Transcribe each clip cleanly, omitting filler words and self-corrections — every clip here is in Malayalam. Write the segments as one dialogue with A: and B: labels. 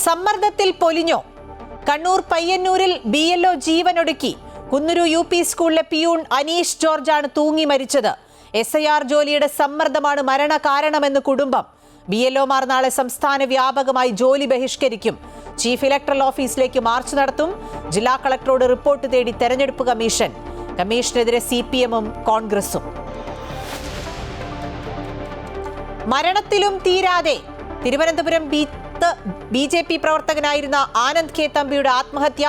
A: സമ്മർദ്ദത്തിൽ പൊലിഞ്ഞോ? കണ്ണൂർ പയ്യന്നൂരിൽ BLO ജീവനൊടുക്കി. കുന്നൂരു UP സ്കൂളിലെ പിയൂൺ അനീഷ് ജോർജാണ് തൂങ്ങി മരിച്ചത്. SIR ജോലിയുടെ സമ്മർദ്ദമാണ് മരണകാരണമെന്ന് കുടുംബം. BLOമാർ നാളെ സംസ്ഥാന വ്യാപകമായി ജോലി ബഹിഷ്കരിക്കും. ചീഫ് ഇലക്ടറൽ ഓഫീസിലേക്ക് മാർച്ച് നടത്തും. ജില്ലാ കളക്ടറോട് റിപ്പോർട്ട് തേടി തെരഞ്ഞെടുപ്പ് കമ്മീഷൻ. കമ്മീഷനെതിരെ CPM-ഉം കോൺഗ്രസും. മരണത്തിലും തീരാതെ തിരുവനന്തപുരം BJP പ്രവർത്തകനായിരുന്ന ആനന്ദ് K. തമ്പിയുടെ ആത്മഹത്യ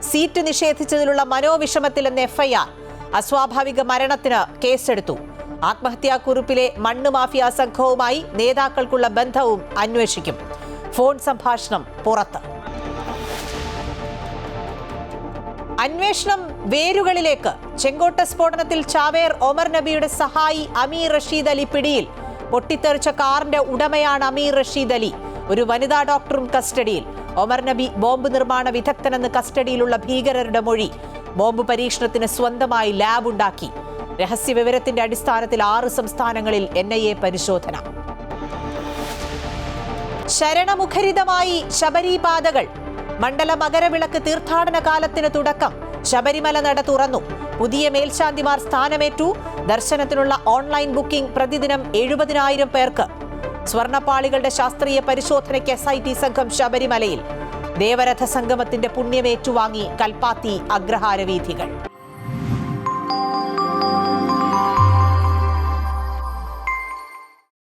A: സീറ്റ് നിഷേധിച്ചതിലുള്ള മനോവിഷമത്തിലെന്ന് FIR. അസ്വാഭാവിക മരണത്തിന് കേസെടുത്തു. ആത്മഹത്യാക്കുറിപ്പിലെ മണ്ണ് മാഫിയ സംഘവുമായി നേതാക്കൾക്കുള്ള ബന്ധവും അന്വേഷിക്കും. ഫോൺ സംഭാഷണം പുറത്ത്. അന്വേഷണം വേരുകളിലേക്ക്. ചെങ്കോട്ട സ്ഫോടനത്തിൽ ചാവേർ ഒമർ നബിയുടെ സഹായി അമീർ റഷീദ് അലി പിടിയിൽ. പൊട്ടിത്തെറിച്ച കാറിന്റെ ഉടമയാണ് അമീർ റഷീദ് അലി. ഒരു വനിതാ ഡോക്ടറും കസ്റ്റഡിയിൽ. ഒമർ നബി ബോംബ് നിർമ്മാണ വിദഗ്ധനെന്ന് കസ്റ്റഡിയിലുള്ള ഭീകരരുടെ മൊഴി. ബോംബ് പരീക്ഷണത്തിന് സ്വന്തമായി ലാബ് ഉണ്ടാക്കി. രഹസ്യ വിവരത്തിന്റെ അടിസ്ഥാനത്തിൽ 6 സംസ്ഥാനങ്ങളിൽ NIA പരിശോധന. ശരണമുഖരിതമായി ശബരിപാതകൾ. മണ്ഡല മകരവിളക്ക് തീർത്ഥാടന കാലത്തിന് തുടക്കം. ശബരിമല നട തുറന്നു. പുതിയ മേൽശാന്തിമാർ സ്ഥാനമേറ്റു. ദർശനത്തിനുള്ള ഓൺലൈൻ ബുക്കിംഗ് പ്രതിദിനം 70,000 പേർക്ക്. സ്വർണപ്പാളികളുടെ ശാസ്ത്രീയ പരിശോധനയ്ക്ക് SIT സംഘം ശബരിമലയിൽ. ദേവരഥ സംഗമത്തിന്റെ പുണ്യമേറ്റുവാങ്ങി കൽപ്പാത്തി അഗ്രഹാര വീഥികൾ.